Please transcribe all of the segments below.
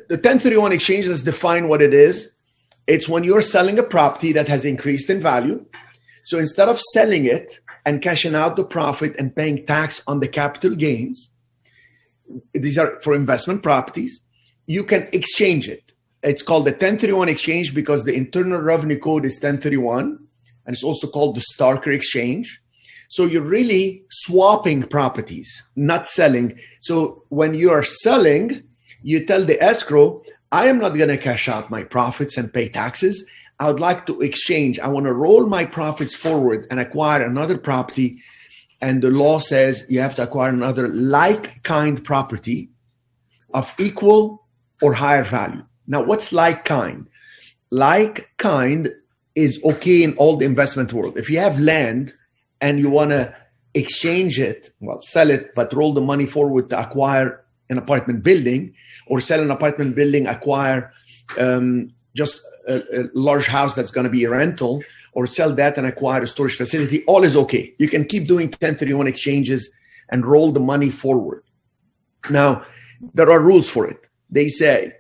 the 1031 exchange, let's define what it is. It's when you're selling a property that has increased in value. So instead of selling it and cashing out the profit and paying tax on the capital gains, these are for investment properties, you can exchange it. It's called the 1031 exchange because the Internal Revenue Code is 1031, and it's also called the Starker exchange. So you're really swapping properties, not selling. So when you are selling, you tell the escrow, I am not going to cash out my profits and pay taxes. I would like to exchange. I want to roll my profits forward and acquire another property. And the law says you have to acquire another like-kind property of equal or higher value. Now, what's like-kind? Like-kind is okay in all the investment world. If you have land and you want to exchange it, well, sell it, but roll the money forward to acquire an apartment building, or sell an apartment building, acquire just a large house that's going to be a rental, or sell that and acquire a storage facility, all is okay. You can keep doing 1031 exchanges and roll the money forward. Now, there are rules for it. They say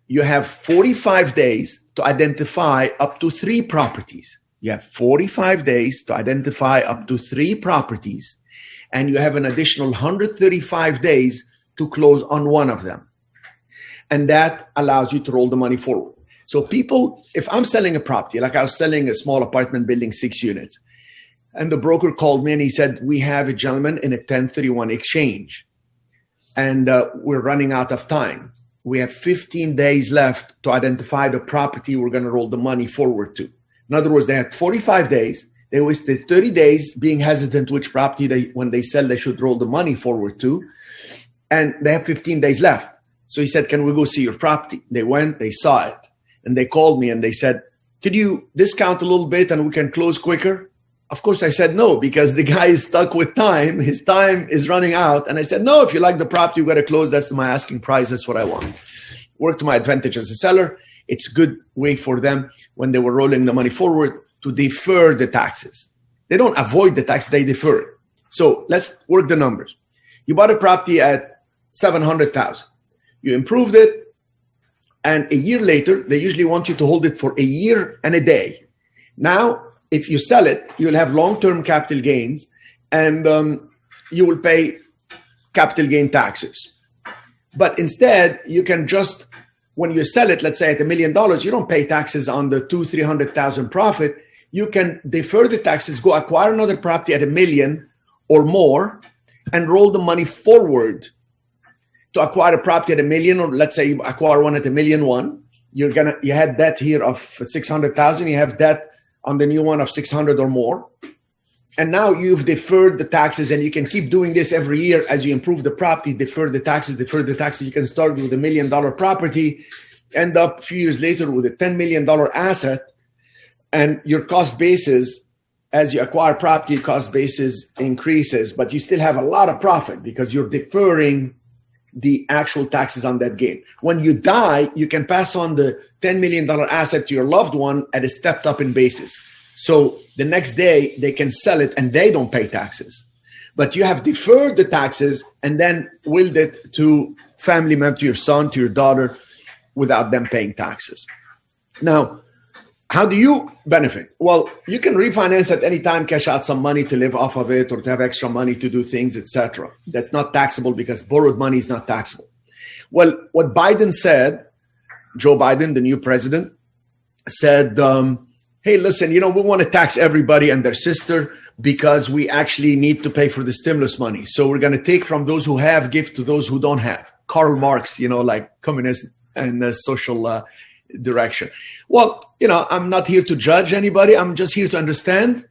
you have 45 days to identify up to 3 properties. You have 45 days to identify up to 3 properties, and you have an additional 135 days to close on one of them. And that allows you to roll the money forward. So people, if I'm selling a property, like I was selling a small apartment building, 6 units, and the broker called me and he said, we have a gentleman in a 1031 exchange, and we're running out of time. We have 15 days left to identify the property we're going to roll the money forward to. In other words, they had 45 days. They wasted 30 days being hesitant which property when they sell, they should roll the money forward to. And they have 15 days left. So he said, can we go see your property? They went, they saw it. And they called me and they said, could you discount a little bit and we can close quicker? Of course, I said no, because the guy is stuck with time. His time is running out. And I said, no, if you like the property, you got to close. That's to my asking price. That's what I want. Work to my advantage as a seller. It's a good way for them when they were rolling the money forward to defer the taxes. They don't avoid the tax, they defer it. So let's work the numbers. You bought a property at $700,000. You improved it, and a year later, they usually want you to hold it for a year and a day. Now, if you sell it, you'll have long-term capital gains, and you will pay capital gain taxes. But instead, you can just, when you sell it, let's say at $1 million, you don't pay taxes on the $200,000-300,000 profit. You can defer the taxes, go acquire another property at $1 million or more, and roll the money forward to acquire a property at $1 million, or let's say you acquire one at $1.1 million. You had debt here of $600,000. You have debt on the new one of $600,000 or more. And now you've deferred the taxes, and you can keep doing this every year as you improve the property, defer the taxes. You can start with a $1 million property, end up a few years later with a $10 million asset, and your cost basis, as you acquire property, cost basis increases, but you still have a lot of profit because you're deferring the actual taxes on that gain. When you die, you can pass on the $10 million asset to your loved one at a stepped up in basis. So the next day they can sell it and they don't pay taxes. But you have deferred the taxes and then willed it to family member, to your son, to your daughter, without them paying taxes. Now, how do you benefit? Well, you can refinance at any time, cash out some money to live off of it or to have extra money to do things, etc. That's not taxable because borrowed money is not taxable. Well, what Biden said, Joe Biden, the new president, said, hey, listen, we want to tax everybody and their sister because we actually need to pay for the stimulus money. So we're going to take from those who have, give to those who don't have. Karl Marx, like communist and social direction. Well, I'm not here to judge anybody. I'm just here to understand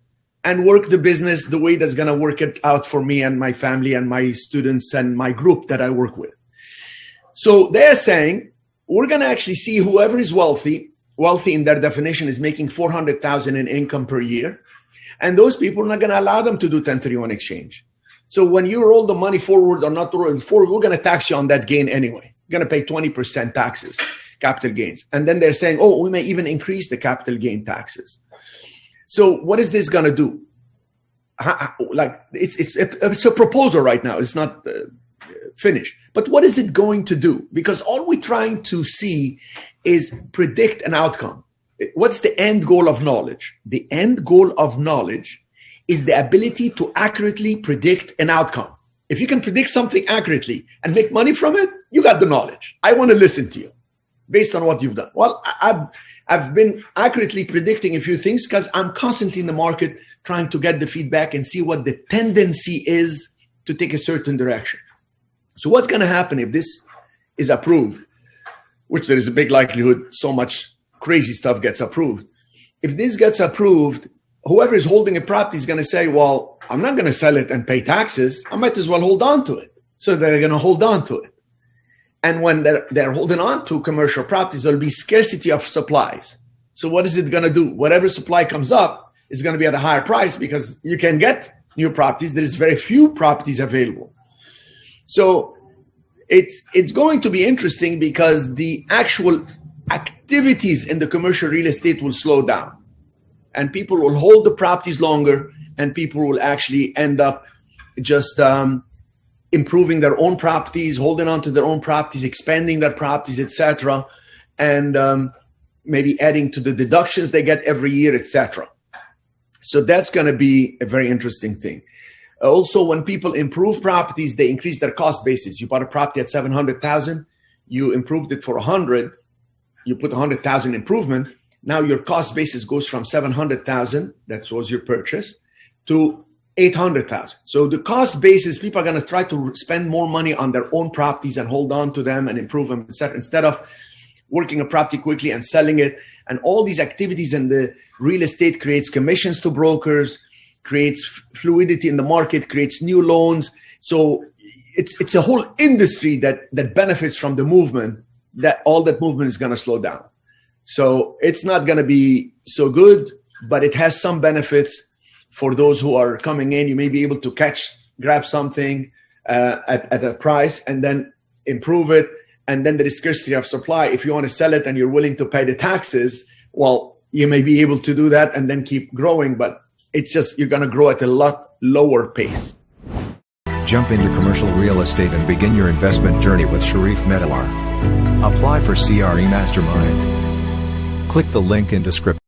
and work the business the way that's going to work it out for me and my family and my students and my group that I work with. So they're saying we're going to actually see whoever is wealthy in their definition is making $400,000 in income per year. And those people are not going to allow them to do 1031 exchange. So when you roll the money forward or not roll it forward, we're going to tax you on that gain anyway. You're going to pay 20% taxes. Capital gains. And then they're saying, oh, we may even increase the capital gain taxes. So what is this going to do? It's a proposal right now. It's not finish. But what is it going to do? Because all we're trying to see is predict an outcome. What's the end goal of knowledge? The end goal of knowledge is the ability to accurately predict an outcome. If you can predict something accurately and make money from it, you got the knowledge. I want to listen to you based on what you've done. Well, I've been accurately predicting a few things because I'm constantly in the market trying to get the feedback and see what the tendency is to take a certain direction. So what's going to happen if this is approved, which there is a big likelihood so much crazy stuff gets approved. If this gets approved, whoever is holding a property is going to say, well, I'm not going to sell it and pay taxes. I might as well hold on to it. So they're going to hold on to it. And when they're holding on to commercial properties, there'll be scarcity of supplies. So what is it going to do? Whatever supply comes up is going to be at a higher price because you can get new properties. There is very few properties available. So it's going to be interesting because the actual activities in the commercial real estate will slow down. And people will hold the properties longer, and people will actually end up just improving their own properties, holding on to their own properties, expanding their properties, etc., and maybe adding to the deductions they get every year, etc. So that's going to be a very interesting thing. Also, when people improve properties, they increase their cost basis. You bought a property at $700,000, you improved it for $100,000, you put $100,000 improvement. Now your cost basis goes from $700,000, that was your purchase, to $800,000. So the cost basis, people are going to try to spend more money on their own properties and hold on to them and improve them, etc., instead of working a property quickly and selling it. And all these activities in the real estate creates commissions to brokers, creates fluidity in the market, creates new loans. So it's a whole industry that benefits from the movement. That all that movement is going to slow down. So it's not going to be so good, but it has some benefits for those who are coming in. You may be able to grab something at a price and then improve it. And then there is scarcity of supply. If you want to sell it and you're willing to pay the taxes, well, you may be able to do that and then keep growing, but it's just you're going to grow at a lot lower pace. Jump into commercial real estate and begin your investment journey with Cherif Medawar. Apply for CRE Mastermind. Click the link in description.